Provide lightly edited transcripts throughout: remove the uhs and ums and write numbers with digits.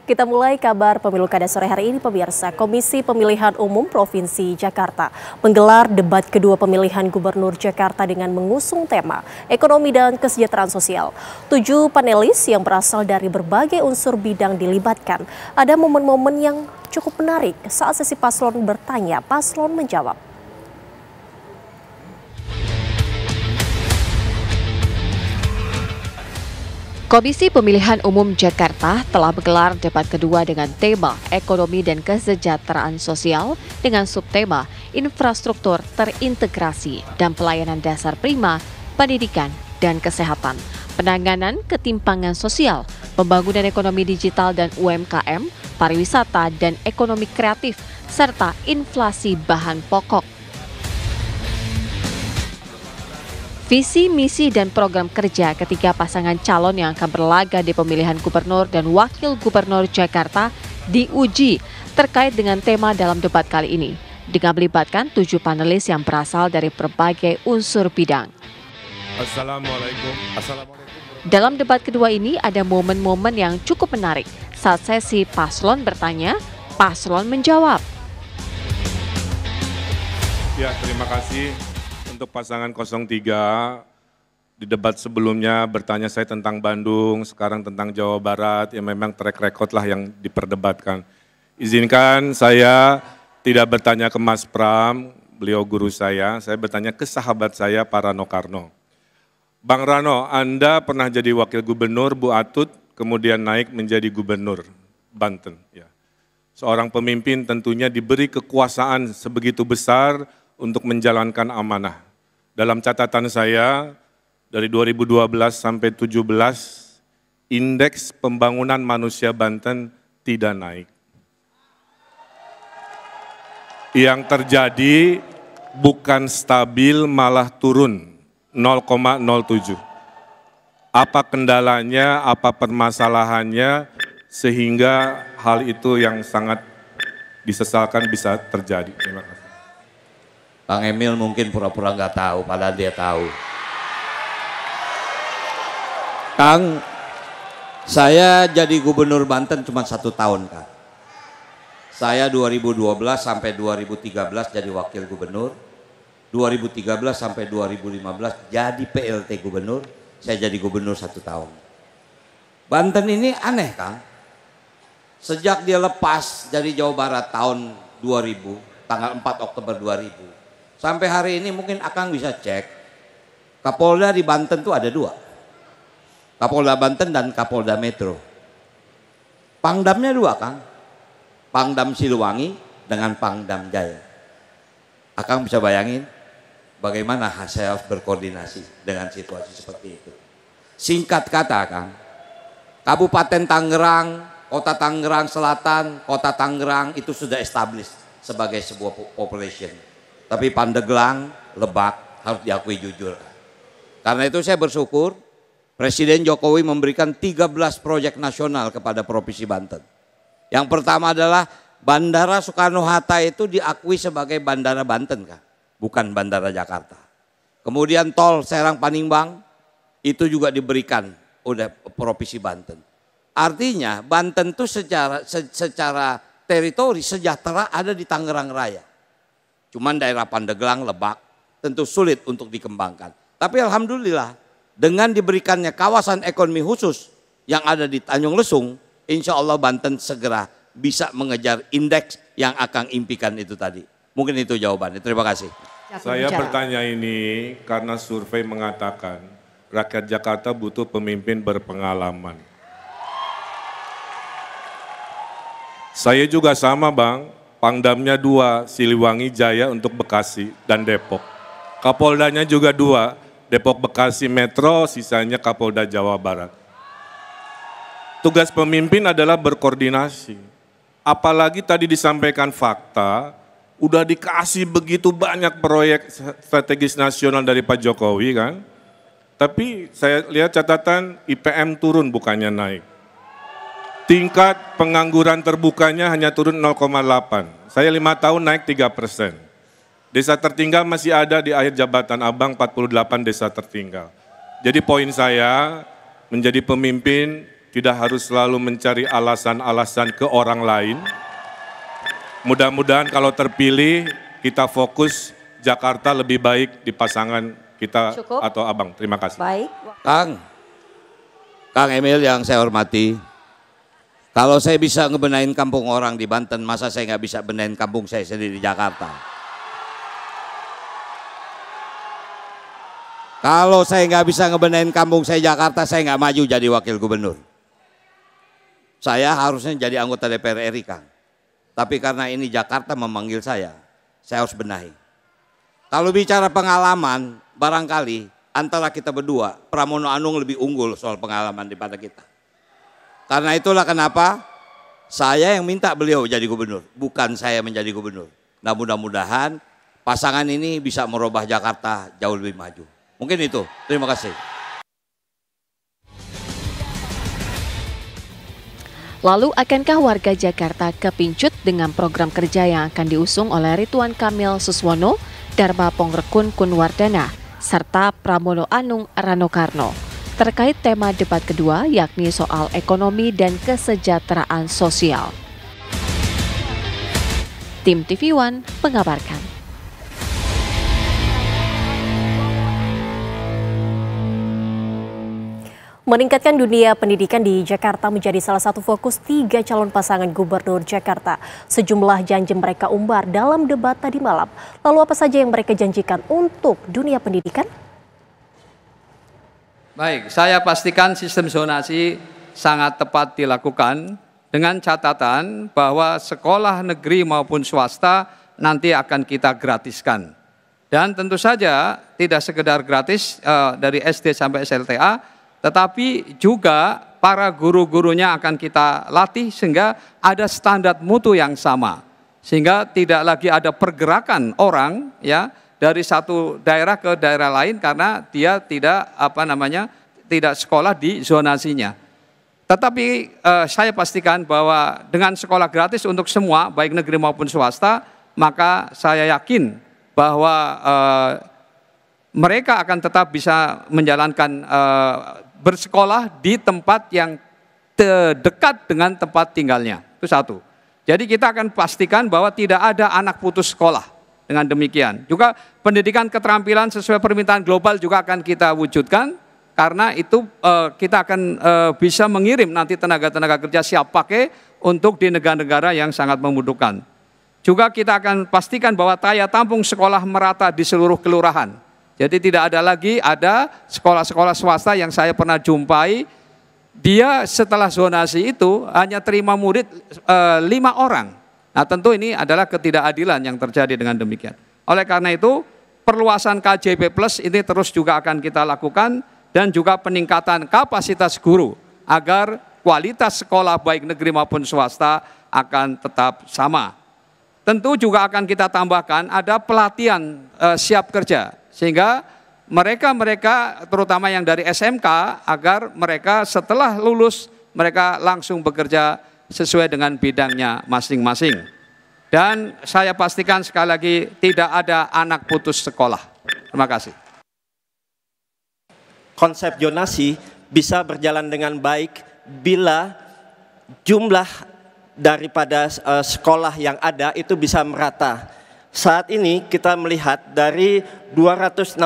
Kita mulai kabar pemilu kada sore hari ini pemirsa. Komisi Pemilihan Umum Provinsi Jakarta menggelar debat kedua pemilihan Gubernur Jakarta dengan mengusung tema ekonomi dan kesejahteraan sosial. 7 panelis yang berasal dari berbagai unsur bidang dilibatkan. Ada momen-momen yang cukup menarik saat sesi paslon bertanya, paslon menjawab. Komisi Pemilihan Umum Jakarta telah menggelar debat kedua dengan tema ekonomi dan kesejahteraan sosial dengan subtema infrastruktur terintegrasi dan pelayanan dasar prima, pendidikan dan kesehatan, penanganan ketimpangan sosial, pembangunan ekonomi digital dan UMKM, pariwisata dan ekonomi kreatif, serta inflasi bahan pokok. Visi, misi, dan program kerja ketiga pasangan calon yang akan berlaga di pemilihan gubernur dan wakil gubernur Jakarta diuji terkait dengan tema dalam debat kali ini, dengan melibatkan 7 panelis yang berasal dari berbagai unsur bidang. Assalamualaikum. Dalam debat kedua ini ada momen-momen yang cukup menarik saat sesi paslon bertanya, paslon menjawab. Ya, terima kasih. Untuk pasangan 03, di debat sebelumnya bertanya saya tentang Bandung, sekarang tentang Jawa Barat, yang memang track record lah yang diperdebatkan. Izinkan saya tidak bertanya ke Mas Pram, beliau guru saya bertanya ke sahabat saya Pak Rano Karno. Bang Rano, Anda pernah jadi wakil gubernur Bu Atut, kemudian naik menjadi gubernur Banten. Ya. Seorang pemimpin tentunya diberi kekuasaan sebegitu besar untuk menjalankan amanah. Dalam catatan saya, dari 2012 sampai 2017, indeks pembangunan manusia Banten tidak naik. Yang terjadi bukan stabil, malah turun 0,07. Apa kendalanya, apa permasalahannya, sehingga hal itu yang sangat disesalkan bisa terjadi. Terima kasih. Kang Emil mungkin pura-pura nggak tahu, padahal dia tahu. Kang, saya jadi gubernur Banten cuma 1 tahun, Kang. Saya 2012 sampai 2013 jadi wakil gubernur, 2013 sampai 2015 jadi PLT gubernur, saya jadi gubernur 1 tahun. Banten ini aneh, Kang. Sejak dia lepas dari Jawa Barat tahun 2000, tanggal 4 Oktober 2000, sampai hari ini mungkin Akang bisa cek, Kapolda di Banten tuh ada 2. Kapolda Banten dan Kapolda Metro. Pangdamnya 2, Kang. Pangdam Siliwangi dengan Pangdam Jaya. Akang bisa bayangin bagaimana saya harus berkoordinasi dengan situasi seperti itu. Singkat kata, Kang, Kabupaten Tangerang, Kota Tangerang Selatan, Kota Tangerang itu sudah established sebagai sebuah population. Tapi Pandeglang, Lebak harus diakui jujur. Karena itu saya bersyukur Presiden Jokowi memberikan 13 proyek nasional kepada Provinsi Banten. Yang pertama adalah Bandara Soekarno-Hatta itu diakui sebagai Bandara Banten, Kak, bukan Bandara Jakarta. Kemudian tol Serang-Panimbang itu juga diberikan oleh Provinsi Banten. Artinya Banten itu secara teritori sejahtera ada di Tangerang Raya. Cuman daerah Pandeglang, Lebak tentu sulit untuk dikembangkan. Tapi alhamdulillah dengan diberikannya kawasan ekonomi khusus yang ada di Tanjung Lesung, insya Allah Banten segera bisa mengejar indeks yang Akang impikan itu tadi. Mungkin itu jawabannya. Terima kasih. Saya bertanya ini karena survei mengatakan rakyat Jakarta butuh pemimpin berpengalaman. Saya juga sama, Bang. Pangdamnya 2, Siliwangi Jaya untuk Bekasi dan Depok. Kapoldanya juga 2, Depok Bekasi Metro, sisanya Kapolda Jawa Barat. Tugas pemimpin adalah berkoordinasi. Apalagi tadi disampaikan fakta, udah dikasih begitu banyak proyek strategis nasional dari Pak Jokowi kan. Tapi saya lihat catatan IPM turun bukannya naik. Tingkat pengangguran terbukanya hanya turun 0,8. Saya 5 tahun naik 3%. Desa tertinggal masih ada di akhir jabatan Abang 48 desa tertinggal. Jadi poin saya menjadi pemimpin tidak harus selalu mencari alasan-alasan ke orang lain. Mudah-mudahan kalau terpilih kita fokus Jakarta lebih baik di pasangan kita. Cukup. Atau Abang. Terima kasih. Baik. Kang Emil yang saya hormati, kalau saya bisa ngebenahin kampung orang di Banten, masa saya nggak bisa benahin kampung saya sendiri di Jakarta? Kalau saya nggak bisa ngebenahin kampung saya Jakarta, saya nggak maju jadi wakil gubernur. Saya harusnya jadi anggota DPR RI, Kang. Tapi karena ini Jakarta memanggil saya harus benahi. Kalau bicara pengalaman, barangkali antara kita berdua, Pramono Anung lebih unggul soal pengalaman daripada kita. Karena itulah kenapa saya yang minta beliau jadi gubernur, bukan saya menjadi gubernur. Nah, mudah-mudahan pasangan ini bisa merubah Jakarta jauh lebih maju. Mungkin itu. Terima kasih. Lalu akankah warga Jakarta kepincut dengan program kerja yang akan diusung oleh Ridwan Kamil Suswono, Dharma Pongrekun Kunwardana, serta Pramono Anung Rano Karno terkait tema debat kedua yakni soal ekonomi dan kesejahteraan sosial. Tim TV One mengabarkan. Meningkatkan dunia pendidikan di Jakarta menjadi salah satu fokus 3 calon pasangan gubernur Jakarta. Sejumlah janji mereka umbar dalam debat tadi malam. Lalu apa saja yang mereka janjikan untuk dunia pendidikan? Baik, saya pastikan sistem zonasi sangat tepat dilakukan dengan catatan bahwa sekolah negeri maupun swasta nanti akan kita gratiskan. Dan tentu saja tidak sekedar gratis dari SD sampai SLTA, tetapi juga para guru-gurunya akan kita latih sehingga ada standar mutu yang sama. Sehingga tidak lagi ada pergerakan orang ya dari satu daerah ke daerah lain karena dia tidak tidak sekolah di zonasinya. Tetapi saya pastikan bahwa dengan sekolah gratis untuk semua baik negeri maupun swasta, maka saya yakin bahwa mereka akan tetap bisa menjalankan bersekolah di tempat yang dekat dengan tempat tinggalnya. Itu satu. Jadi kita akan pastikan bahwa tidak ada anak putus sekolah dengan demikian. Juga pendidikan keterampilan sesuai permintaan global juga akan kita wujudkan karena itu kita akan bisa mengirim nanti tenaga-tenaga kerja siap pakai untuk di negara-negara yang sangat membutuhkan. Juga kita akan pastikan bahwa daya tampung sekolah merata di seluruh kelurahan. Jadi tidak ada lagi ada sekolah-sekolah swasta yang saya pernah jumpai, dia setelah zonasi itu hanya terima murid 5 orang. Nah tentu ini adalah ketidakadilan yang terjadi dengan demikian. Oleh karena itu perluasan KJP Plus ini terus juga akan kita lakukan dan juga peningkatan kapasitas guru agar kualitas sekolah baik negeri maupun swasta akan tetap sama. Tentu juga akan kita tambahkan ada pelatihan siap kerja. Sehingga mereka terutama yang dari SMK agar mereka setelah lulus mereka langsung bekerja sesuai dengan bidangnya masing-masing. Dan saya pastikan sekali lagi tidak ada anak putus sekolah. Terima kasih. Konsep zonasi bisa berjalan dengan baik bila jumlah daripada sekolah yang ada itu bisa merata. Saat ini kita melihat dari 267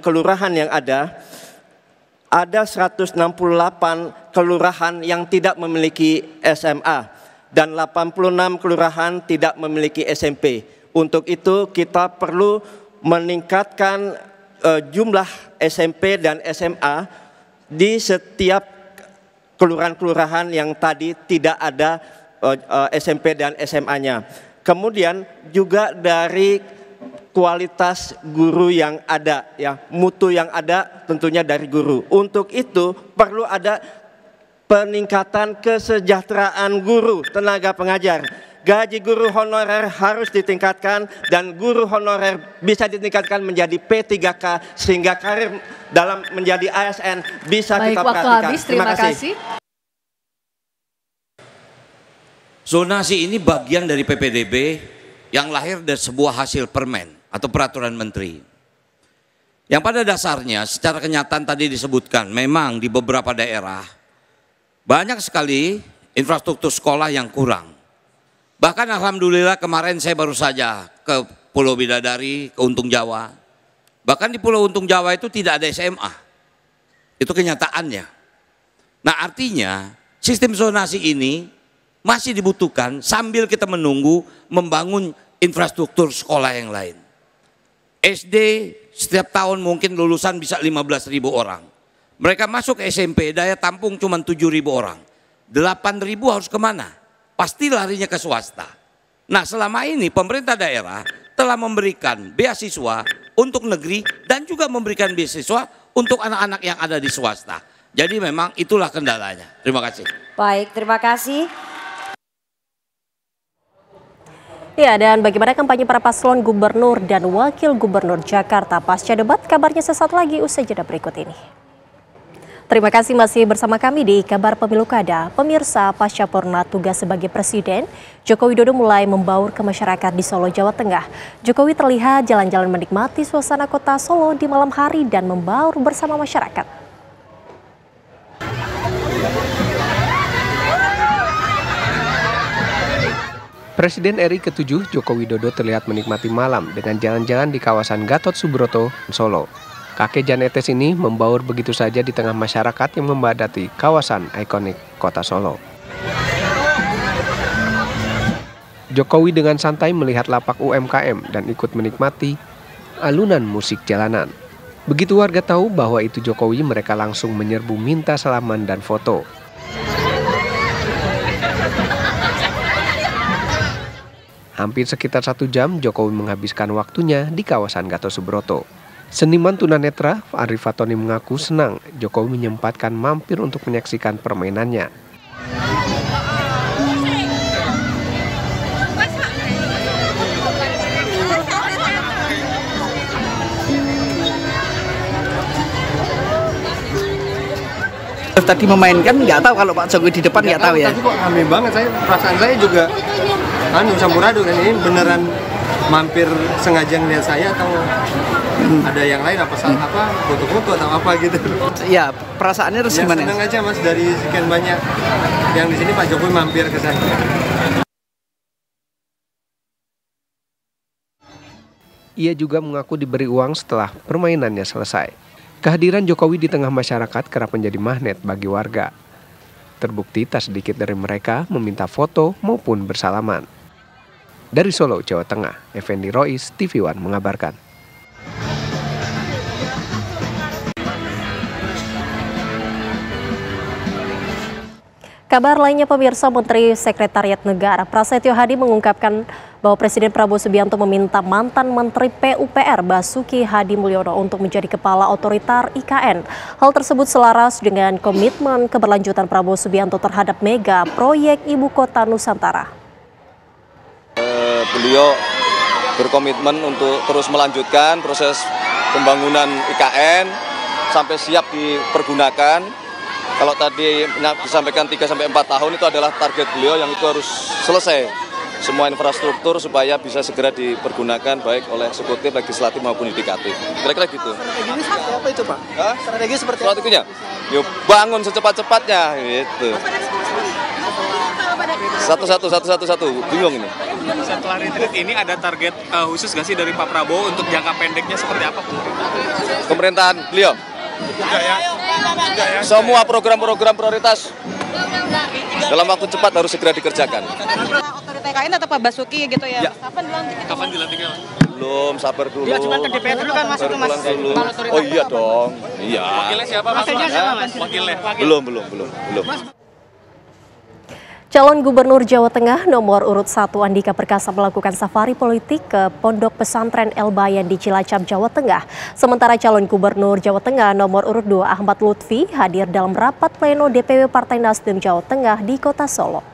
kelurahan yang ada 168 kelurahan yang tidak memiliki SMA dan 86 kelurahan tidak memiliki SMP. Untuk itu kita perlu meningkatkan jumlah SMP dan SMA di setiap kelurahan-kelurahan yang tadi tidak ada SMP dan SMA-nya. Kemudian juga dari kualitas guru yang ada, ya, mutu yang ada tentunya dari guru. Untuk itu perlu ada peningkatan kesejahteraan guru, tenaga pengajar. Gaji guru honorer harus ditingkatkan dan guru honorer bisa ditingkatkan menjadi P3K sehingga karir dalam menjadi ASN bisa kita perhatikan. Terima kasih. Zonasi ini bagian dari PPDB yang lahir dari sebuah hasil permen atau peraturan menteri. Yang pada dasarnya secara kenyataan tadi disebutkan memang di beberapa daerah Banyak sekali infrastruktur sekolah yang kurang. Bahkan alhamdulillah kemarin saya baru saja ke Pulau Bidadari, ke Untung Jawa. Bahkan di Pulau Untung Jawa itu tidak ada SMA. Itu kenyataannya. Nah artinya sistem zonasi ini masih dibutuhkan sambil kita menunggu membangun infrastruktur sekolah yang lain. SD setiap tahun mungkin lulusan bisa 15.000 orang. Mereka masuk ke SMP, daya tampung cuma 7.000 orang. 8.000 harus kemana? Pasti larinya ke swasta. Nah selama ini pemerintah daerah telah memberikan beasiswa untuk negeri dan juga memberikan beasiswa untuk anak-anak yang ada di swasta. Jadi memang itulah kendalanya. Terima kasih. Baik, terima kasih. Ya, dan bagaimana kampanye para paslon gubernur dan wakil gubernur Jakarta pasca debat? Kabarnya sesaat lagi usai jeda berikut ini. Terima kasih masih bersama kami di Kabar Pemilu Kada. Pemirsa, pasca purna tugas sebagai Presiden, Joko Widodo mulai membaur ke masyarakat di Solo, Jawa Tengah. Jokowi terlihat jalan-jalan menikmati suasana kota Solo di malam hari dan membaur bersama masyarakat. Presiden RI ke-7 Joko Widodo terlihat menikmati malam dengan jalan-jalan di kawasan Gatot Subroto, Solo. Kakek Jan Etes ini membaur begitu saja di tengah masyarakat yang membadati kawasan ikonik kota Solo. Jokowi dengan santai melihat lapak UMKM dan ikut menikmati alunan musik jalanan. Begitu warga tahu bahwa itu Jokowi, mereka langsung menyerbu minta salaman dan foto. Hampir sekitar 1 jam Jokowi menghabiskan waktunya di kawasan Gatot Subroto. Seniman tunanetra Arif Fatoni mengaku senang Jokowi menyempatkan mampir untuk menyaksikan permainannya. Tadi memainkan nggak tahu, kalau Pak Jokowi di depan nggak tahu ya. Tapi kok rame banget, perasaan saya juga campur aduk, dan ini beneran mampir sengaja ngeliat saya atau ada yang lain, apa foto-foto atau apa gitu. Ya, perasaannya terus gimana? Senang aja Mas, dari sekian banyak yang di sini Pak Jokowi mampir ke saya. Ia juga mengaku diberi uang setelah permainannya selesai. Kehadiran Jokowi di tengah masyarakat kerap menjadi magnet bagi warga. Terbukti tak sedikit dari mereka meminta foto maupun bersalaman. Dari Solo, Jawa Tengah, Effendi Rois, TV One mengabarkan. Kabar lainnya pemirsa, Menteri Sekretariat Negara Prasetyo Hadi mengungkapkan bahwa Presiden Prabowo Subianto meminta mantan Menteri PUPR Basuki Hadi Mulyono untuk menjadi Kepala Otorita IKN. Hal tersebut selaras dengan komitmen keberlanjutan Prabowo Subianto terhadap mega proyek Ibu Kota Nusantara. Beliau berkomitmen untuk terus melanjutkan proses pembangunan IKN sampai siap dipergunakan. Kalau tadi disampaikan 3-4 tahun itu adalah target beliau yang itu harus selesai semua infrastruktur supaya bisa segera dipergunakan baik oleh eksekutif, legislatif maupun yudikatif. Kira-kira gitu. Strategi seperti apa itu Pak? Strategi seperti apa? Strateginya? Yuk bangun secepat-cepatnya gitu. Satu. Bingung ini. Setelah retreat ini ada target khusus nggak sih dari Pak Prabowo untuk jangka pendeknya seperti apa? Pemerintahan beliau? Semua program-program prioritas dalam waktu cepat harus segera dikerjakan. Otorita IKN tetap Pak Basuki gitu ya? Kapan dilantiknya? Belum, sabar dulu. Dia cuma ke DPR dulu kan Mas itu Mas. Oh iya dong. Iya. Wakilnya siapa Mas? Wakilnya? Belum. Calon Gubernur Jawa Tengah nomor urut 1 Andika Perkasa melakukan safari politik ke Pondok Pesantren El Bayan di Cilacap, Jawa Tengah. Sementara calon Gubernur Jawa Tengah nomor urut 2 Ahmad Lutfi hadir dalam rapat pleno DPW Partai Nasdem Jawa Tengah di Kota Solo.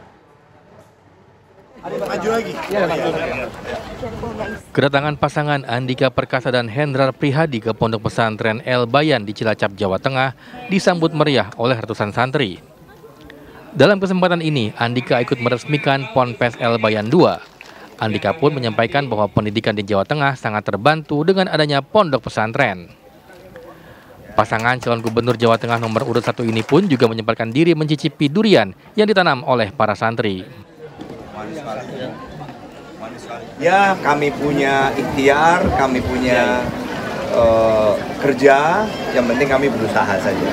Kedatangan pasangan Andika Perkasa dan Hendrar Prihadi ke Pondok Pesantren El Bayan di Cilacap, Jawa Tengah disambut meriah oleh ratusan santri. Dalam kesempatan ini, Andika ikut meresmikan Ponpes El Bayan 2. Andika pun menyampaikan bahwa pendidikan di Jawa Tengah sangat terbantu dengan adanya pondok pesantren. Pasangan calon gubernur Jawa Tengah nomor urut 1 ini pun juga menyempatkan diri mencicipi durian yang ditanam oleh para santri. Ya, kami punya ikhtiar, kami punya kerja, yang penting kami berusaha saja.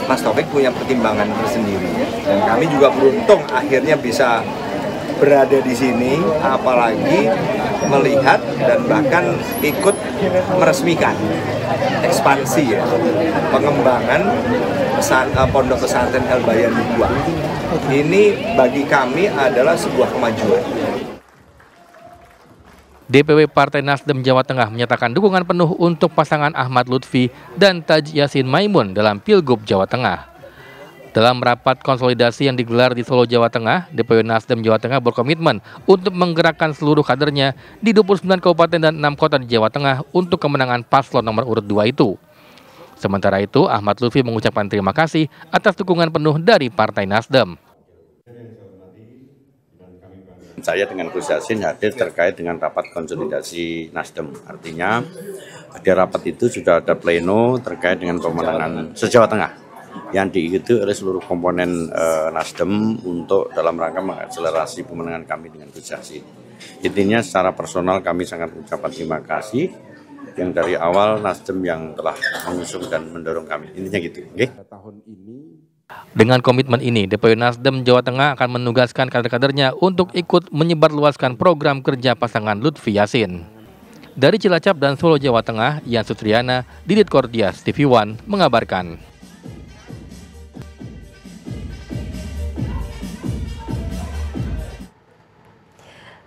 Mas Taufik punya pertimbangan tersendiri, dan kami juga beruntung akhirnya bisa berada di sini, apalagi melihat dan bahkan ikut meresmikan ekspansi ya, pengembangan Pondok Pesantren El Bayan 2. Ini bagi kami adalah sebuah kemajuan. DPW Partai Nasdem Jawa Tengah menyatakan dukungan penuh untuk pasangan Ahmad Lutfi dan Taj Yassin Maimun dalam Pilgub Jawa Tengah. Dalam rapat konsolidasi yang digelar di Solo, Jawa Tengah, DPW Nasdem Jawa Tengah berkomitmen untuk menggerakkan seluruh kadernya di 29 kabupaten dan 6 kota di Jawa Tengah untuk kemenangan paslon nomor urut 2 itu. Sementara itu, Ahmad Lutfi mengucapkan terima kasih atas dukungan penuh dari Partai Nasdem. Saya dengan Gus Yassin hadir terkait dengan rapat konsolidasi Nasdem. Artinya di rapat itu sudah ada pleno terkait dengan pemenangan se-Jawa Tengah yang diikuti oleh seluruh komponen Nasdem untuk dalam rangka mengakselerasi pemenangan kami dengan Gus Yassin. Intinya secara personal kami sangat mengucapkan terima kasih yang dari awal Nasdem yang telah mengusung dan mendorong kami. Intinya gitu. Okay? Dengan komitmen ini, DPW Nasdem Jawa Tengah akan menugaskan kader-kadernya untuk ikut menyebarluaskan program kerja pasangan Lutfi Yassin. Dari Cilacap dan Solo, Jawa Tengah, Yan Sutriana, Didit Kordias, TV One mengabarkan.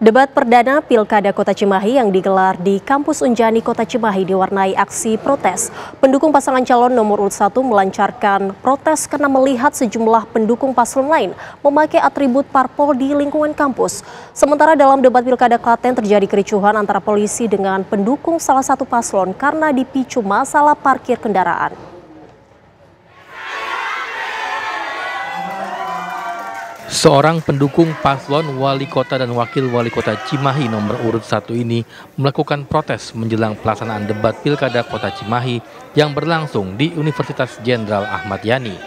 Debat perdana Pilkada Kota Cimahi yang digelar di Kampus Unjani Kota Cimahi diwarnai aksi protes. Pendukung pasangan calon nomor urut 1 melancarkan protes karena melihat sejumlah pendukung paslon lain memakai atribut parpol di lingkungan kampus. Sementara dalam debat Pilkada Klaten terjadi kericuhan antara polisi dengan pendukung salah satu paslon karena dipicu masalah parkir kendaraan. Seorang pendukung paslon wali kota dan wakil wali kota Cimahi nomor urut 1 ini melakukan protes menjelang pelaksanaan debat Pilkada Kota Cimahi yang berlangsung di Universitas Jenderal Ahmad Yani.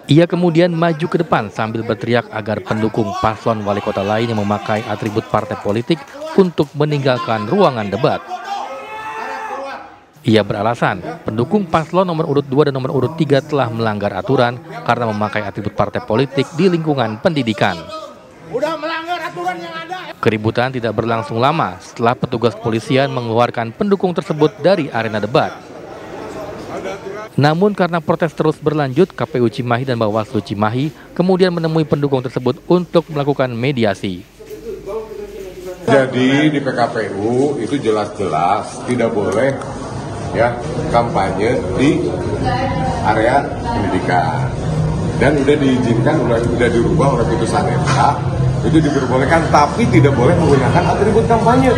Ia kemudian maju ke depan sambil berteriak agar pendukung paslon wali kota lain yang memakai atribut partai politik untuk meninggalkan ruangan debat. Ia beralasan pendukung paslon nomor urut 2 dan nomor urut 3 telah melanggar aturan karena memakai atribut partai politik di lingkungan pendidikan. Keributan tidak berlangsung lama setelah petugas kepolisian mengeluarkan pendukung tersebut dari arena debat. Namun karena protes terus berlanjut, KPU Cimahi dan Bawaslu Cimahi kemudian menemui pendukung tersebut untuk melakukan mediasi. Jadi di PKPU itu jelas-jelas tidak boleh ya kampanye di area pendidikan, dan udah diizinkan, udah dirubah oleh putusan MK, itu diperbolehkan, tapi tidak boleh menggunakan atribut kampanye.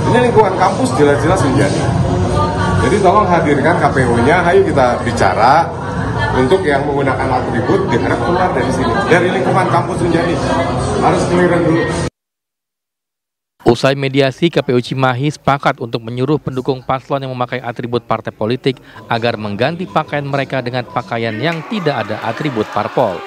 Ini lingkungan kampus jelas-jelas menjadi. Jadi tolong hadirkan KPU-nya, ayo kita bicara untuk yang menggunakan atribut diharap keluar dari sini, dari lingkungan kampus menjadi harus clearan dulu. Usai mediasi, KPU Cimahi sepakat untuk menyuruh pendukung paslon yang memakai atribut partai politik agar mengganti pakaian mereka dengan pakaian yang tidak ada atribut parpol.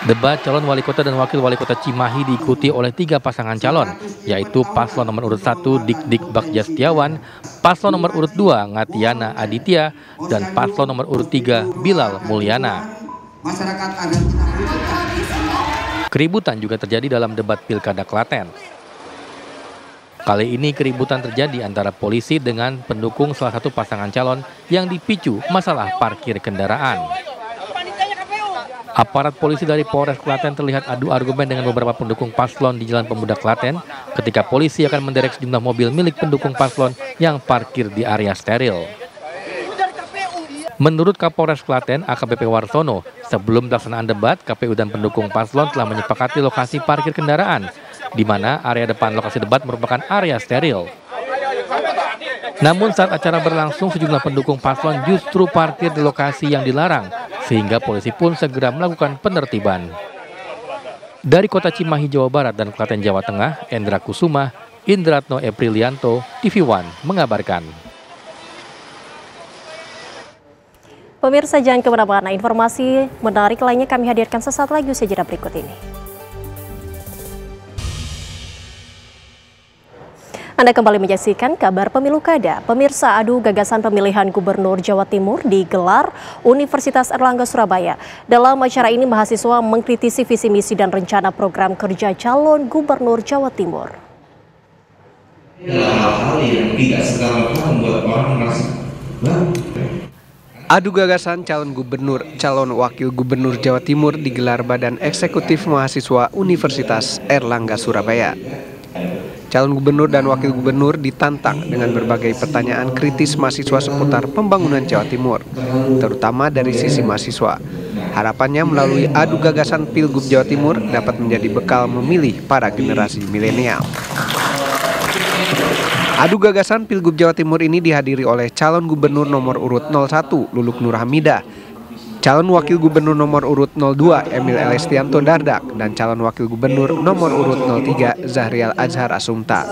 Debat calon wali kota dan wakil wali kota Cimahi diikuti oleh 3 pasangan calon, yaitu paslon nomor urut 1 Dik Bagja Setiawan, paslon nomor urut 2 Ngatiana Aditya, dan paslon nomor urut 3 Bilal Mulyana. Keributan juga terjadi dalam debat Pilkada Klaten. Kali ini keributan terjadi antara polisi dengan pendukung salah satu pasangan calon yang dipicu masalah parkir kendaraan. Aparat polisi dari Polres Klaten terlihat adu argumen dengan beberapa pendukung paslon di Jalan Pemuda Klaten ketika polisi akan menderek sejumlah mobil milik pendukung paslon yang parkir di area steril. Menurut Kapolres Klaten AKBP Warsono, sebelum pelaksanaan debat, KPU dan pendukung paslon telah menyepakati lokasi parkir kendaraan, di mana area depan lokasi debat merupakan area steril. Namun saat acara berlangsung, sejumlah pendukung paslon justru parkir di lokasi yang dilarang, sehingga polisi pun segera melakukan penertiban. Dari Kota Cimahi, Jawa Barat dan Klaten, Jawa Tengah, Endra Kusuma, Indratno Eprilianto, TV One mengabarkan. Pemirsa jangan kemana-mana, informasi menarik lainnya kami hadirkan sesaat lagi usai jeda berikut ini. Anda kembali menyaksikan kabar pemilu kada. Pemirsa, adu gagasan pemilihan Gubernur Jawa Timur digelar Universitas Erlangga Surabaya. Dalam acara ini mahasiswa mengkritisi visi misi dan rencana program kerja calon Gubernur Jawa Timur. Hal-hal yang tidak serta-merta membuat orang merasa Adu gagasan calon gubernur, calon wakil gubernur Jawa Timur digelar Badan Eksekutif Mahasiswa Universitas Erlangga Surabaya. Calon gubernur dan wakil gubernur ditantang dengan berbagai pertanyaan kritis mahasiswa seputar pembangunan Jawa Timur, terutama dari sisi mahasiswa. Harapannya melalui adu gagasan Pilgub Jawa Timur dapat menjadi bekal memilih para generasi milenial. Adu gagasan Pilgub Jawa Timur ini dihadiri oleh calon gubernur nomor urut 01 Luluk Nur Hamidah, calon wakil gubernur nomor urut 02 Emil Elestianto Dardak, dan calon wakil gubernur nomor urut 03 Zahrial Azhar Asumta.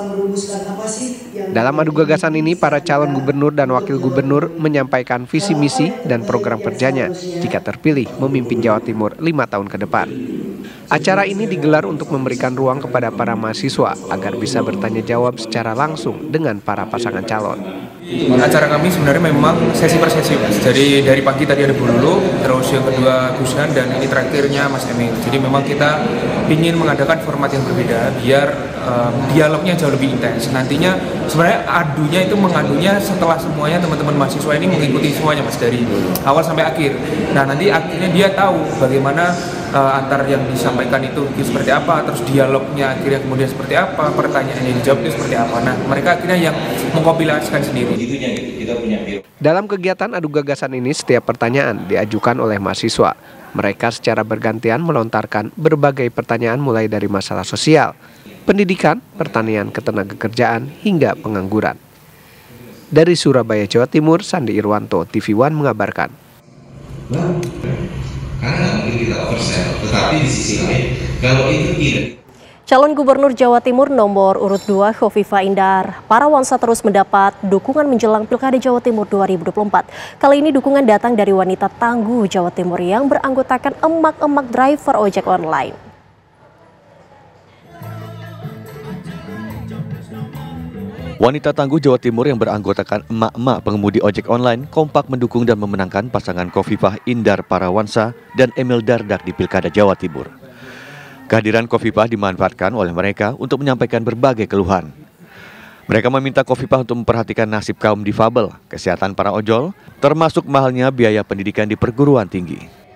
Dalam adu gagasan ini, para calon gubernur dan wakil gubernur menyampaikan visi misi dan program kerjanya jika terpilih memimpin Jawa Timur 5 tahun ke depan. Acara ini digelar untuk memberikan ruang kepada para mahasiswa agar bisa bertanya jawab secara langsung dengan para pasangan calon. Acara kami sebenarnya memang sesi per sesi, Mas. Jadi dari pagi tadi ada Bu Lulu, terus yang kedua Gushan, dan ini terakhirnya Mas Emil. Jadi memang kita ingin mengadakan format yang berbeda biar dialognya jauh lebih intens. Nantinya sebenarnya mengadunya setelah semuanya teman-teman mahasiswa ini mengikuti semuanya, Mas, dari awal sampai akhir. Nah, nanti akhirnya dia tahu bagaimana antar yang disampaikan itu seperti apa, terus dialognya akhirnya kemudian seperti apa, pertanyaan yang dijawab itu seperti apa. Nah, mereka akhirnya yang mengkompilasikan sendiri. Dalam kegiatan adu gagasan ini, setiap pertanyaan diajukan oleh mahasiswa. Mereka secara bergantian melontarkan berbagai pertanyaan mulai dari masalah sosial, pendidikan, pertanian, ketenagakerjaan, hingga pengangguran. Dari Surabaya, Jawa Timur, Sandi Irwanto, TV One mengabarkan. Karena mungkin kita oversell, tetapi di sisi lain, kalau itu tidak. Calon Gubernur Jawa Timur nomor urut 2 Khofifah Indar Parawansa terus mendapat dukungan menjelang Pilkada Jawa Timur 2024. Kali ini dukungan datang dari wanita tangguh Jawa Timur yang beranggotakan emak-emak driver ojek online. Wanita tangguh Jawa Timur yang beranggotakan emak-emak pengemudi ojek online kompak mendukung dan memenangkan pasangan Khofifah Indar Parawansa dan Emil Dardak di Pilkada Jawa Timur. Kehadiran Khofifah dimanfaatkan oleh mereka untuk menyampaikan berbagai keluhan. Mereka meminta Khofifah untuk memperhatikan nasib kaum difabel, kesehatan para ojol, termasuk mahalnya biaya pendidikan di perguruan tinggi.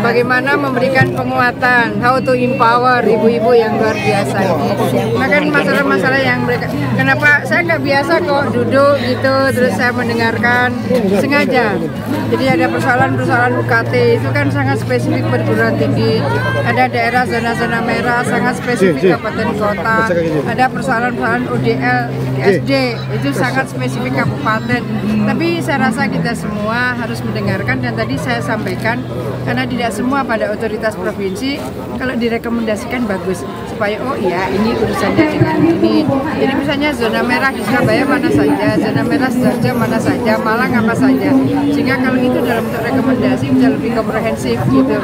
Bagaimana memberikan penguatan, how to empower ibu-ibu yang luar biasa ini. Nah kan masalah-masalah yang mereka, kenapa saya nggak biasa kok duduk gitu, terus saya mendengarkan sengaja. Jadi ada persoalan-persoalan UKT itu kan sangat spesifik perguruan tinggi. Ada daerah zona-zona merah sangat spesifik kabupaten kota. Ada persoalan-persoalan UDL SD itu sangat spesifik kabupaten. Tapi saya rasa kita semua harus mendengarkan, dan tadi saya sampaikan karena tidak semua pada otoritas provinsi kalau direkomendasikan bagus supaya oh iya ini urusannya dengan ini. Jadi misalnya zona merah di Surabaya mana saja, zona merah Sidoarjo mana saja, Malang apa saja. Sehingga kalau itu dalam bentuk rekomendasi bisa lebih komprehensif gitu.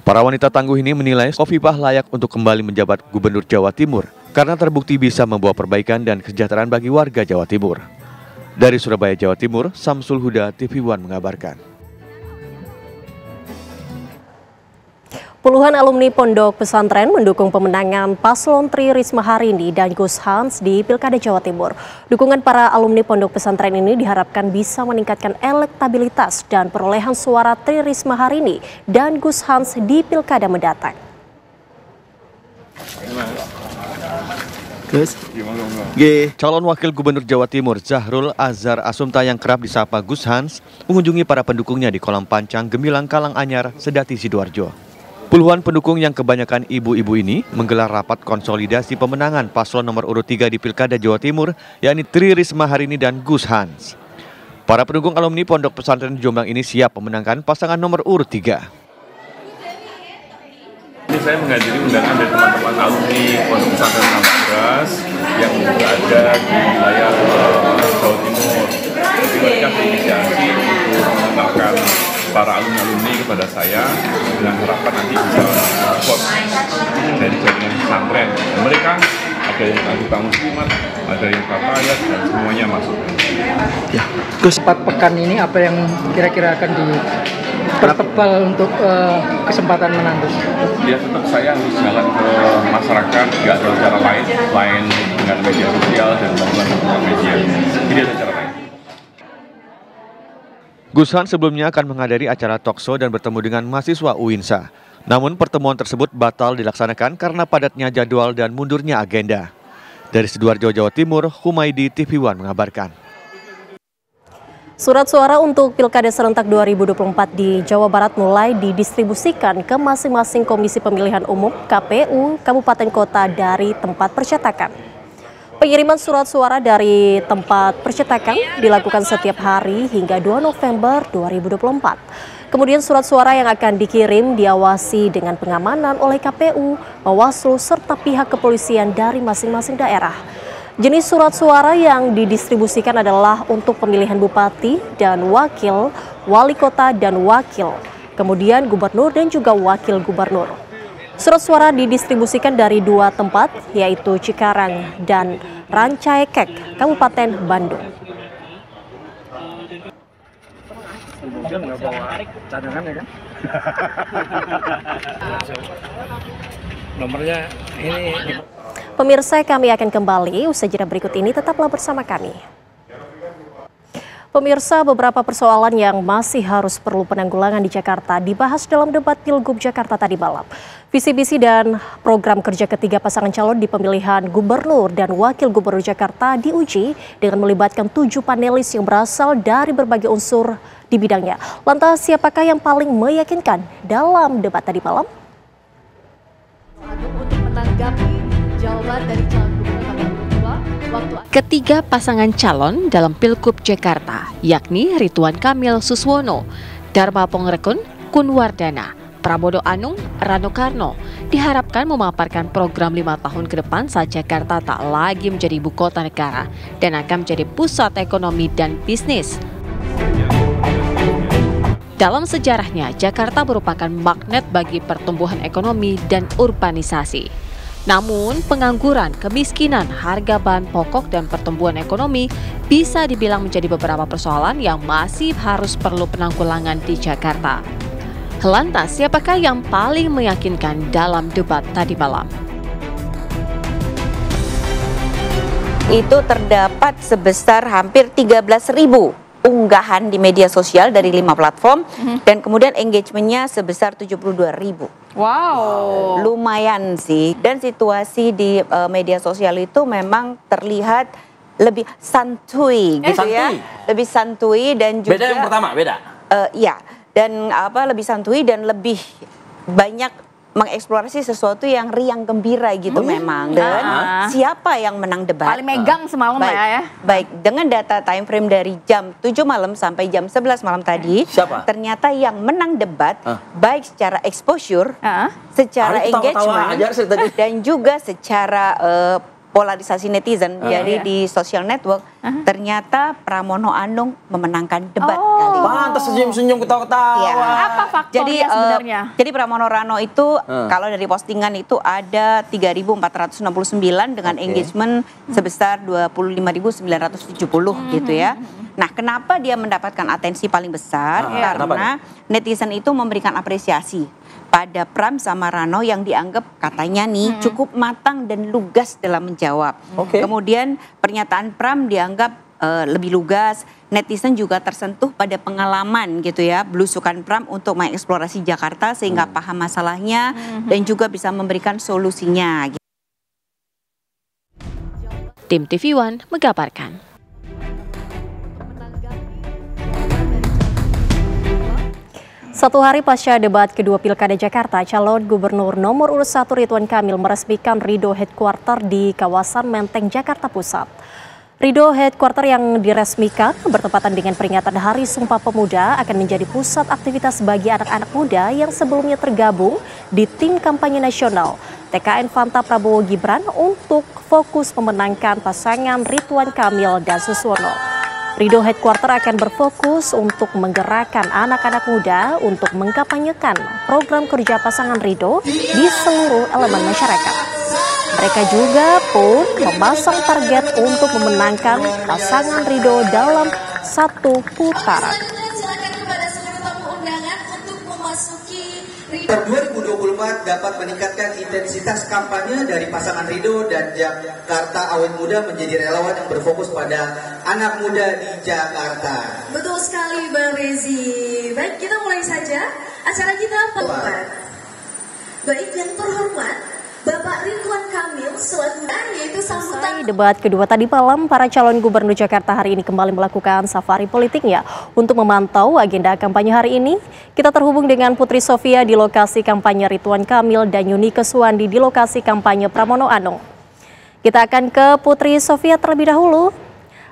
Para wanita tangguh ini menilai Khofifah layak untuk kembali menjabat Gubernur Jawa Timur karena terbukti bisa membawa perbaikan dan kesejahteraan bagi warga Jawa Timur. Dari Surabaya, Jawa Timur, Samsul Huda, TV One mengabarkan. Puluhan alumni Pondok Pesantren mendukung pemenangan Paslon Tri Risma Harini dan Gus Hans di Pilkada Jawa Timur. Dukungan para alumni Pondok Pesantren ini diharapkan bisa meningkatkan elektabilitas dan perolehan suara Tri Risma Harini dan Gus Hans di Pilkada mendatang. Calon Wakil Gubernur Jawa Timur Zahrul Azhar Asumta yang kerap disapa Gus Hans mengunjungi para pendukungnya di Kolam Pancang Gemilang Kalanganyar, Sedati, Sidoarjo. Puluhan pendukung yang kebanyakan ibu-ibu ini menggelar rapat konsolidasi pemenangan paslon nomor urut 3 di Pilkada Jawa Timur, yakni Tri Risma Harini dan Gus Hans. Para pendukung alumni Pondok Pesantren Jombang ini siap memenangkan pasangan nomor urut 3. Ini saya menghadiri undangan dari teman-teman alumni Pondok Pesantren Ambras yang berada di wilayah Jawa Timur. Jadi mereka berinisiasi mengenalkan para alumni kepada saya dengan harapan nanti bisa support dari jaringan pesantren. Mereka ada yang anggota muslimat, ada yang fatayat, dan semuanya masuk. Ya, Gus, 4 pekan ini apa yang kira-kira akan dipertebal untuk kesempatan menang, Gus? Ya, tetap saya harus jalan ke masyarakat, nggak ada cara lain dengan media sosial dan bantuan media. Tidak ada cara lain. Gus Han sebelumnya akan menghadiri acara talkshow dan bertemu dengan mahasiswa UINSA. Namun pertemuan tersebut batal dilaksanakan karena padatnya jadwal dan mundurnya agenda. Dari Sidoarjo, Jawa Timur, Humaydi, TV One mengabarkan. Surat suara untuk Pilkada serentak 2024 di Jawa Barat mulai didistribusikan ke masing-masing Komisi Pemilihan Umum KPU Kabupaten Kota dari tempat percetakan. Pengiriman surat suara dari tempat percetakan dilakukan setiap hari hingga 2 November 2024. Kemudian surat suara yang akan dikirim diawasi dengan pengamanan oleh KPU, Bawaslu, serta pihak kepolisian dari masing-masing daerah. Jenis surat suara yang didistribusikan adalah untuk pemilihan bupati dan wakil, wali kota dan wakil, kemudian gubernur dan juga wakil gubernur. Surat suara didistribusikan dari 2 tempat, yaitu Cikarang dan Rancaikek, Kabupaten Bandung. Nomornya ini. Pemirsa, kami akan kembali usai jeda berikut ini, tetaplah bersama kami. Pemirsa, beberapa persoalan yang masih harus perlu penanggulangan di Jakarta dibahas dalam debat Pilgub Jakarta tadi malam. Visi misi dan program kerja ketiga pasangan calon di pemilihan gubernur dan wakil gubernur Jakarta diuji dengan melibatkan 7 panelis yang berasal dari berbagai unsur di bidangnya. Lantas siapakah yang paling meyakinkan dalam debat tadi malam? Untuk menanggapi jawaban dari calon gubernur ketiga pasangan calon dalam Pilgub Jakarta, yakni Ridwan Kamil Suswono, Dharma Pongrekun, Kunwardana, Prabowo Anung, Rano Karno, diharapkan memaparkan program 5 tahun ke depan saat Jakarta tak lagi menjadi ibu kota negara dan akan menjadi pusat ekonomi dan bisnis. Dalam sejarahnya, Jakarta merupakan magnet bagi pertumbuhan ekonomi dan urbanisasi. Namun, pengangguran, kemiskinan, harga bahan pokok, dan pertumbuhan ekonomi bisa dibilang menjadi beberapa persoalan yang masih harus perlu penanggulangan di Jakarta. Lantas, siapakah yang paling meyakinkan dalam debat tadi malam? Itu terdapat sebesar hampir 13.000 unggahan di media sosial dari 5 platform dan kemudian engagementnya sebesar 72.000. Wow, lumayan sih. Dan situasi di media sosial itu memang terlihat lebih santuy gitu ya, lebih santuy dan juga. Beda yang pertama, beda. Ya, dan lebih santuy dan lebih banyak mengeksplorasi sesuatu yang riang gembira gitu memang. Dan siapa yang menang debat? Paling megang semalam ya. Baik, dengan data time frame dari jam 7 malam sampai jam 11 malam tadi, ternyata yang menang debat baik secara exposure, secara engagement, dan juga secara polarisasi netizen. Jadi di social network ternyata Pramono Anung memenangkan debat kali ini. Pantas senyum-senyum ketawa-ketawa. Ya. Apa faktornya sebenarnya? Jadi Pramono Rano itu kalau dari postingan itu ada 3.469 dengan engagement sebesar 25.970 gitu ya. Nah, kenapa dia mendapatkan atensi paling besar? Karena netizen itu memberikan apresiasi pada Pram sama Rano yang dianggap katanya nih cukup matang dan lugas dalam menjawab. Kemudian pernyataan Pram dianggap lebih lugas. Netizen juga tersentuh pada pengalaman gitu ya, belusukan Pram untuk mengeksplorasi Jakarta sehingga paham masalahnya dan juga bisa memberikan solusinya. Tim TV One mengabarkan. Satu hari pasca debat kedua Pilkada Jakarta, calon gubernur nomor urut 1 Ridwan Kamil meresmikan Ridho Headquarter di kawasan Menteng, Jakarta Pusat. Ridho Headquarter yang diresmikan bertepatan dengan peringatan Hari Sumpah Pemuda akan menjadi pusat aktivitas bagi anak-anak muda yang sebelumnya tergabung di tim kampanye nasional TKN Fanta Prabowo Gibran untuk fokus memenangkan pasangan Ridwan Kamil dan Suswono. Ridho Headquarter akan berfokus untuk menggerakkan anak-anak muda untuk mengkampanyekan program kerja pasangan Ridho di seluruh elemen masyarakat. Mereka juga pun memasang target untuk memenangkan pasangan Ridho dalam satu putaran. 2024 dapat meningkatkan intensitas kampanye dari pasangan Ridho dan Jakarta Awet Muda menjadi relawan yang berfokus pada anak muda di Jakarta. Betul sekali Bang Rezi. Baik, kita mulai saja acara kita Pak. Baik, yang terhormat Bapak Ridwan Kamil selaku yaitu sambutan. Debat kedua tadi malam, para calon gubernur Jakarta hari ini kembali melakukan safari politiknya. Untuk memantau agenda kampanye hari ini, kita terhubung dengan Putri Sofia di lokasi kampanye Ridwan Kamil dan Yunike Suwandi di lokasi kampanye Pramono Anung. Kita akan ke Putri Sofia terlebih dahulu.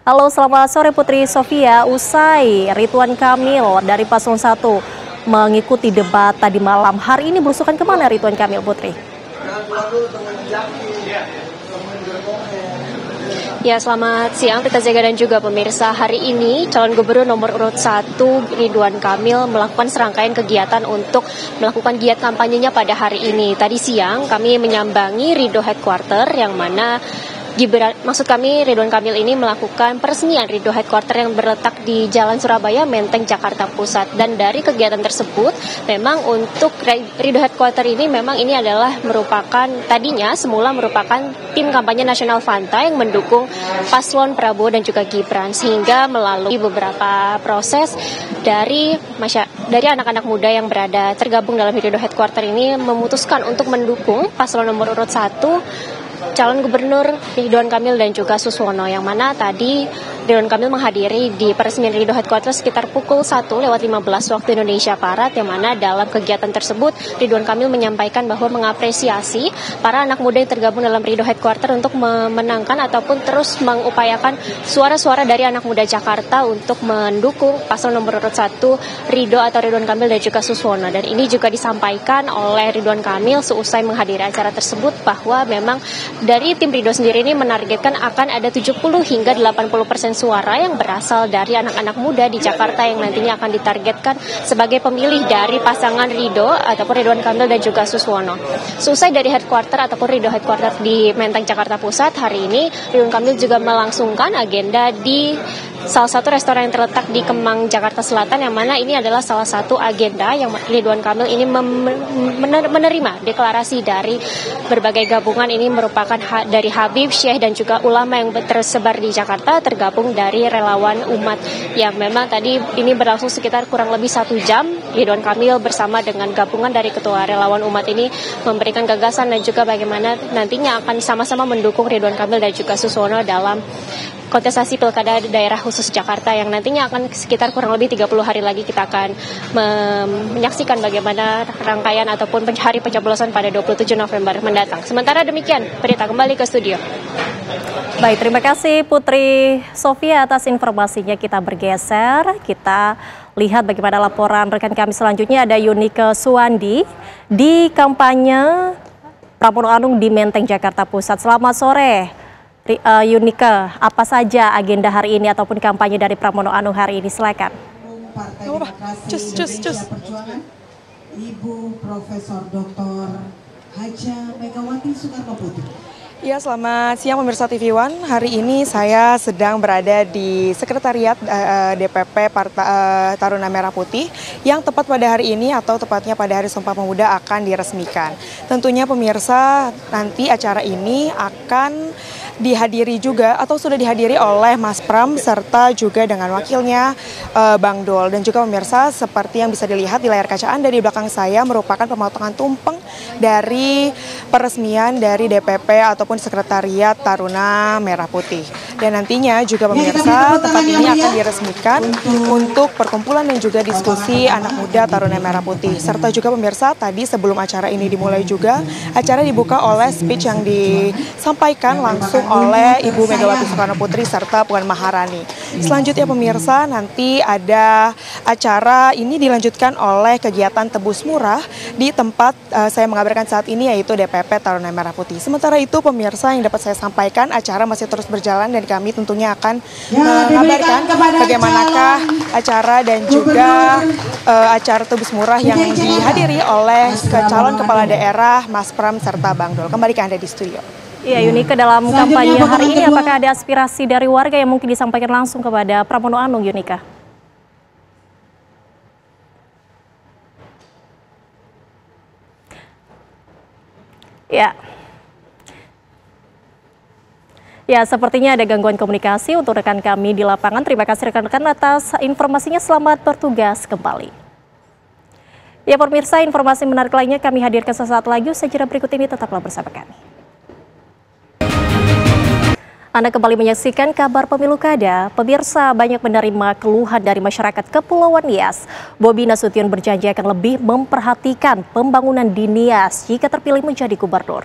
Halo, selamat sore Putri Sofia. Usai Ridwan Kamil dari Paslon 1 mengikuti debat tadi malam, hari ini belusukan kemana Ridwan Kamil, Putri? Ya, selamat siang Rita Zega dan juga pemirsa. Hari ini calon gubernur nomor urut 1 Ridwan Kamil melakukan serangkaian kegiatan untuk melakukan giat kampanyenya pada hari ini. Tadi siang kami menyambangi Ridho Headquarter yang mana Ridwan Kamil ini melakukan peresmian Ridho Headquarter yang berletak di Jalan Surabaya, Menteng, Jakarta Pusat. Dan dari kegiatan tersebut, memang untuk Ridho Headquarter ini memang ini adalah tadinya semula merupakan tim kampanye nasional Fanta yang mendukung paslon Prabowo dan juga Gibran, sehingga melalui beberapa proses dari anak-anak muda yang tergabung dalam Ridho Headquarter ini memutuskan untuk mendukung paslon nomor urut 1 calon gubernur Ridwan Kamil dan juga Suswono, yang mana tadi Ridwan Kamil menghadiri di peresmian Ridho Headquarter sekitar pukul 1:15 waktu Indonesia Barat, yang mana dalam kegiatan tersebut Ridwan Kamil menyampaikan bahwa mengapresiasi para anak muda yang tergabung dalam Ridho Headquarter untuk memenangkan ataupun terus mengupayakan suara-suara dari anak muda Jakarta untuk mendukung paslon nomor urut 1 Ridho atau Ridwan Kamil dan juga Suswono. Dan ini juga disampaikan oleh Ridwan Kamil seusai menghadiri acara tersebut bahwa memang dari tim Ridho sendiri ini menargetkan akan ada 70 hingga 80% suara yang berasal dari anak-anak muda di Jakarta yang nantinya akan ditargetkan sebagai pemilih dari pasangan Ridho ataupun Ridwan Kamil dan juga Suswono. Selesai dari headquarter ataupun Ridho Headquarter di Menteng, Jakarta Pusat, hari ini Ridwan Kamil juga melangsungkan agenda di salah satu restoran yang terletak di Kemang, Jakarta Selatan, yang mana ini adalah salah satu agenda yang Ridwan Kamil ini menerima deklarasi dari berbagai gabungan. Ini merupakan dari Habib, Syekh dan juga ulama yang tersebar di Jakarta, tergabung dari relawan umat, yang memang tadi ini berlangsung sekitar kurang lebih 1 jam. Ridwan Kamil bersama dengan gabungan dari ketua relawan umat ini memberikan gagasan dan juga bagaimana nantinya akan sama-sama mendukung Ridwan Kamil dan juga Suswono dalam kontestasi Pilkada Daerah Khusus Jakarta yang nantinya akan sekitar kurang lebih 30 hari lagi. Kita akan menyaksikan bagaimana rangkaian ataupun hari pencoblosan pada 27 November mendatang. Sementara demikian, Berita kembali ke studio. Baik, terima kasih Putri Sofia atas informasinya. Kita bergeser, kita lihat bagaimana laporan rekan kami selanjutnya. Ada Yunike Suwandi di kampanye Pramono Anung di Menteng, Jakarta Pusat. Selamat sore. Yunike, apa saja agenda hari ini ataupun kampanye dari Pramono Anung hari ini? Silakan. Ibu Profesor Dr. Haja Megawati Soekarno Putri. Ya, selamat siang pemirsa TV One. Hari ini saya sedang berada di Sekretariat DPP Taruna Merah Putih yang tepat pada hari ini atau tepatnya pada Hari Sumpah Pemuda akan diresmikan. Tentunya pemirsa, nanti acara ini akan dihadiri juga atau sudah dihadiri oleh Mas Pram serta juga dengan wakilnya Bang Dol. Dan juga pemirsa, seperti yang bisa dilihat di layar kaca Anda di belakang saya merupakan pemotongan tumpeng dari peresmian dari DPP ataupun Sekretariat Taruna Merah Putih. Dan nantinya juga pemirsa, tempat ini akan diresmikan untuk perkumpulan dan juga diskusi anak muda Taruna Merah Putih. Serta juga pemirsa, tadi sebelum acara ini dimulai juga, acara dibuka oleh speech yang disampaikan langsung oleh Ibu Megawati Soekarno Putri serta Puan Maharani. Selanjutnya pemirsa, nanti ada acara ini dilanjutkan oleh kegiatan tebus murah di tempat saya mengabarkan saat ini, yaitu DPP Taruna Merah Putih. Sementara itu pemirsa, yang dapat saya sampaikan, acara masih terus berjalan dan kami tentunya akan mengabarkan bagaimanakah acara dan juga acara tebus murah yang dihadiri oleh calon kepala daerah, Mas Pram serta Bang Dol. Kembali ke Anda di studio. Iya, Yunika, dalam kampanye hari ini apakah ada aspirasi dari warga yang mungkin disampaikan langsung kepada Pramono Anung, Yunika? Ya. Ya, sepertinya ada gangguan komunikasi untuk rekan kami di lapangan. Terima kasih rekan-rekan atas informasinya. Selamat bertugas kembali. Ya, pemirsa, informasi menarik lainnya kami hadirkan sesaat lagi. Usai jeda berikut ini, tetaplah bersama kami. Anda kembali menyaksikan kabar pemilu kada. Pemirsa, banyak menerima keluhan dari masyarakat Kepulauan Nias. Bobi Nasution berjanji akan lebih memperhatikan pembangunan di Nias jika terpilih menjadi gubernur.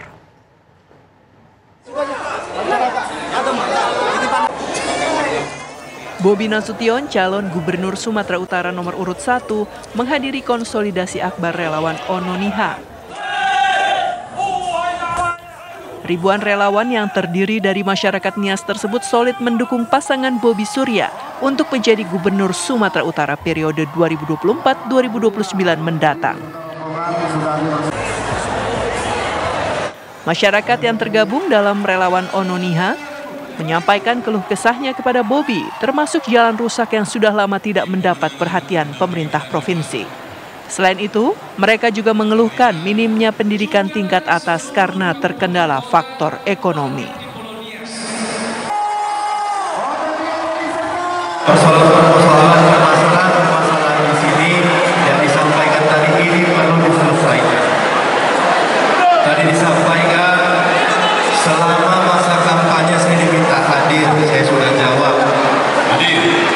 Bobi Nasution, calon gubernur Sumatera Utara nomor urut 1, menghadiri konsolidasi akbar relawan Ononiha. Ribuan relawan yang terdiri dari masyarakat Nias tersebut solid mendukung pasangan Bobi Surya untuk menjadi gubernur Sumatera Utara periode 2024-2029 mendatang. Masyarakat yang tergabung dalam relawan Ononiha menyampaikan keluh kesahnya kepada Bobi, termasuk jalan rusak yang sudah lama tidak mendapat perhatian pemerintah provinsi. Selain itu, mereka juga mengeluhkan minimnya pendidikan tingkat atas karena terkendala faktor ekonomi. Permasalahan di sini yang disampaikan tadi ini perlu diselesaikan. Tadi disampaikan selama masa kampanye saya diminta hadir, saya sudah jawab hadir.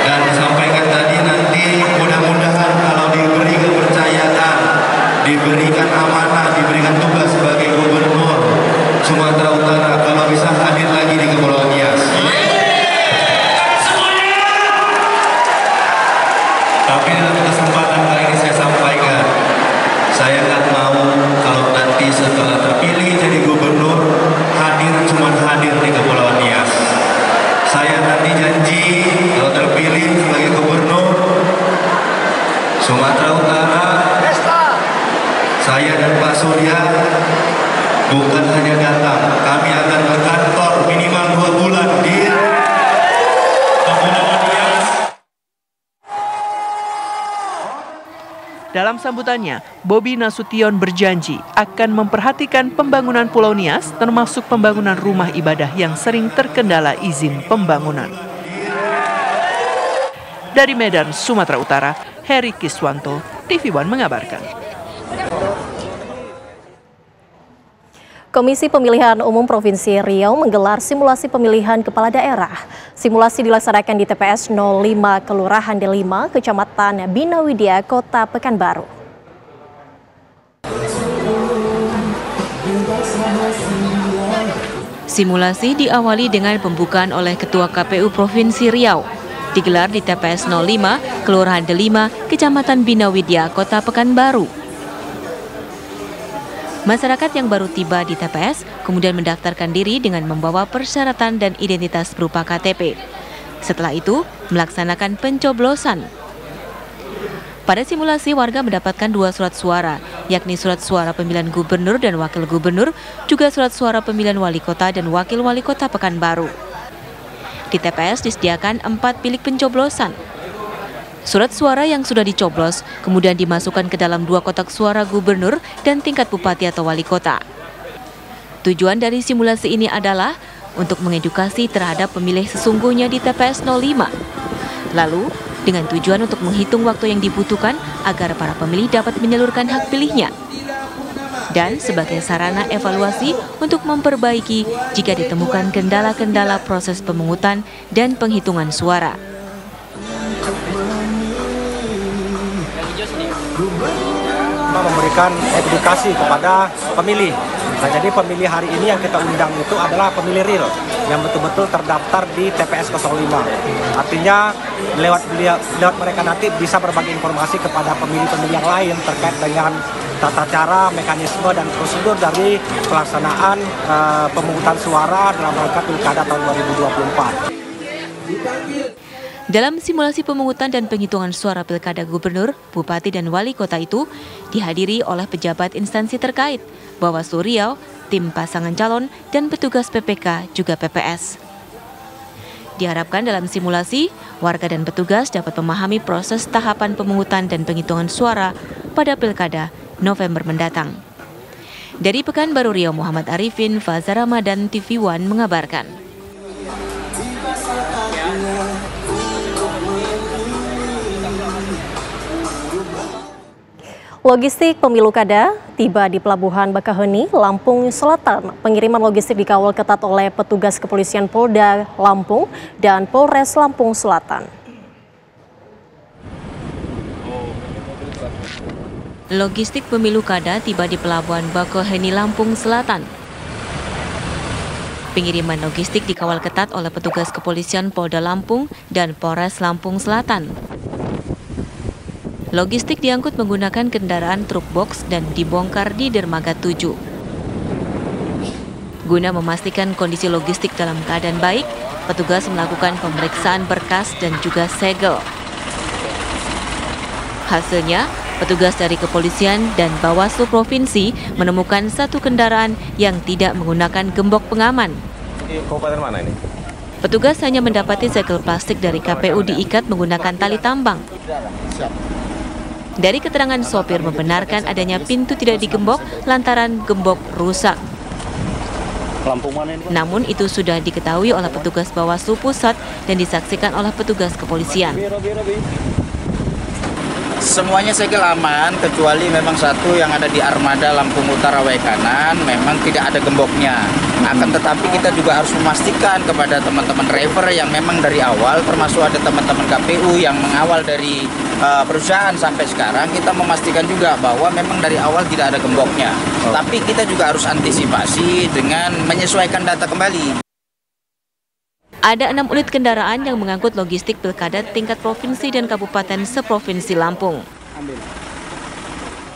Dan disampaikan tadi nanti mudah-mudahan kalau diberi kepercayaan, diberikan amanah, diberikan tugas sebagai gubernur Sumatera Utara, kalau bisa hadir lagi di Kepulauan Nias. Tapi dalam kesempatan kali ini saya sampaikan, saya nggak mau kalau nanti setelah terpilih jadi gubernur cuma hadir di Kepulauan Nias. Saya nanti janji kalau terpilih sebagai gubernur Sumatera Utara, saya dan Pak Surya bukan hanya datang, kami akan ke kantor minimal 2 bulan di Kepulauan Nias. Dalam sambutannya, Bobi Nasution berjanji akan memperhatikan pembangunan Pulau Nias, termasuk pembangunan rumah ibadah yang sering terkendala izin pembangunan. Dari Medan, Sumatera Utara, Heri Kiswanto, TV One mengabarkan. Komisi Pemilihan Umum Provinsi Riau menggelar simulasi pemilihan kepala daerah. Simulasi dilaksanakan di TPS 05 Kelurahan D5, Kecamatan Bina Widya, Kota Pekanbaru. Simulasi diawali dengan pembukaan oleh Ketua KPU Provinsi Riau. Digelar di TPS 05 Kelurahan D5, Kecamatan Bina Widya, Kota Pekanbaru. Masyarakat yang baru tiba di TPS kemudian mendaftarkan diri dengan membawa persyaratan dan identitas berupa KTP. Setelah itu, melaksanakan pencoblosan. Pada simulasi, warga mendapatkan 2 surat suara, yakni surat suara pemilihan gubernur dan wakil gubernur, juga surat suara pemilihan wali kota dan wakil wali kota Pekanbaru. Di TPS disediakan 4 bilik pencoblosan. Surat suara yang sudah dicoblos kemudian dimasukkan ke dalam 2 kotak suara gubernur dan tingkat bupati atau wali kota. Tujuan dari simulasi ini adalah untuk mengedukasi terhadap pemilih sesungguhnya di TPS 05. Lalu, dengan tujuan untuk menghitung waktu yang dibutuhkan agar para pemilih dapat menyalurkan hak pilihnya. Dan sebagai sarana evaluasi untuk memperbaiki jika ditemukan kendala-kendala proses pemungutan dan penghitungan suara. Memberikan edukasi kepada pemilih. Nah, jadi pemilih hari ini yang kita undang itu adalah pemilih real. yang betul-betul terdaftar di TPS 05. Artinya lewat mereka nanti bisa berbagi informasi kepada pemilih-pemilih yang lain terkait dengan tata cara, mekanisme, dan prosedur dari pelaksanaan pemungutan suara dalam rangka Pilkada tahun 2024. Dalam simulasi pemungutan dan penghitungan suara Pilkada Gubernur, Bupati dan Wali Kota itu dihadiri oleh pejabat instansi terkait, Bawaslu Riau, tim pasangan calon, dan petugas PPK juga PPS. Diharapkan dalam simulasi, warga dan petugas dapat memahami proses tahapan pemungutan dan penghitungan suara pada Pilkada November mendatang. Dari Pekanbaru Riau, Muhammad Arifin, Faza Ramadan, TV One mengabarkan. Logistik pemilu kada tiba di Pelabuhan Bakaheni, Lampung Selatan. Pengiriman logistik dikawal ketat oleh petugas kepolisian Polda Lampung dan Polres Lampung Selatan. Logistik pemilu kada tiba di Pelabuhan Bakaheni, Lampung Selatan. Pengiriman logistik dikawal ketat oleh petugas kepolisian Polda Lampung dan Polres Lampung Selatan. Logistik diangkut menggunakan kendaraan truk box dan dibongkar di dermaga 7. Guna memastikan kondisi logistik dalam keadaan baik, petugas melakukan pemeriksaan berkas dan juga segel. Hasilnya, petugas dari kepolisian dan Bawaslu Provinsi menemukan satu kendaraan yang tidak menggunakan gembok pengaman. Kabupaten mana ini? Petugas hanya mendapati segel plastik dari KPU diikat menggunakan tali tambang. Dari keterangan sopir membenarkan adanya pintu tidak digembok lantaran gembok rusak. Namun itu sudah diketahui oleh petugas Bawaslu Pusat dan disaksikan oleh petugas kepolisian. Semuanya segel aman, kecuali memang satu yang ada di armada Lampung Utara W kanan, memang tidak ada gemboknya. Akan tetapi kita juga harus memastikan kepada teman-teman driver yang memang dari awal, termasuk ada teman-teman KPU yang mengawal dari perusahaan sampai sekarang, kita memastikan juga bahwa memang dari awal tidak ada gemboknya. Tapi kita juga harus antisipasi dengan menyesuaikan data kembali. Ada 6 unit kendaraan yang mengangkut logistik pilkada tingkat provinsi dan kabupaten seprovinsi Lampung.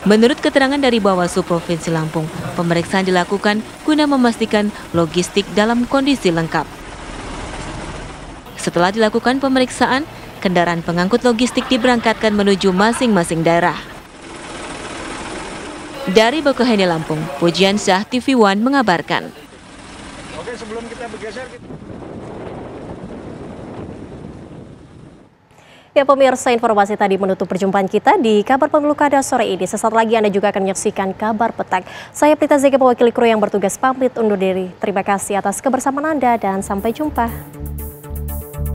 Menurut keterangan dari Bawaslu Provinsi Lampung, pemeriksaan dilakukan guna memastikan logistik dalam kondisi lengkap. Setelah dilakukan pemeriksaan, kendaraan pengangkut logistik diberangkatkan menuju masing-masing daerah. Dari Bakaheni, Lampung, Pujian Syah, TV One mengabarkan. Oke, sebelum kita bergeser... Ya pemirsa, informasi tadi menutup perjumpaan kita di Kabar Pemilu Kada sore ini. Sesaat lagi Anda juga akan menyaksikan Kabar Petang. Saya Prita Zeka, mewakili kru yang bertugas pamit undur diri. Terima kasih atas kebersamaan Anda dan sampai jumpa.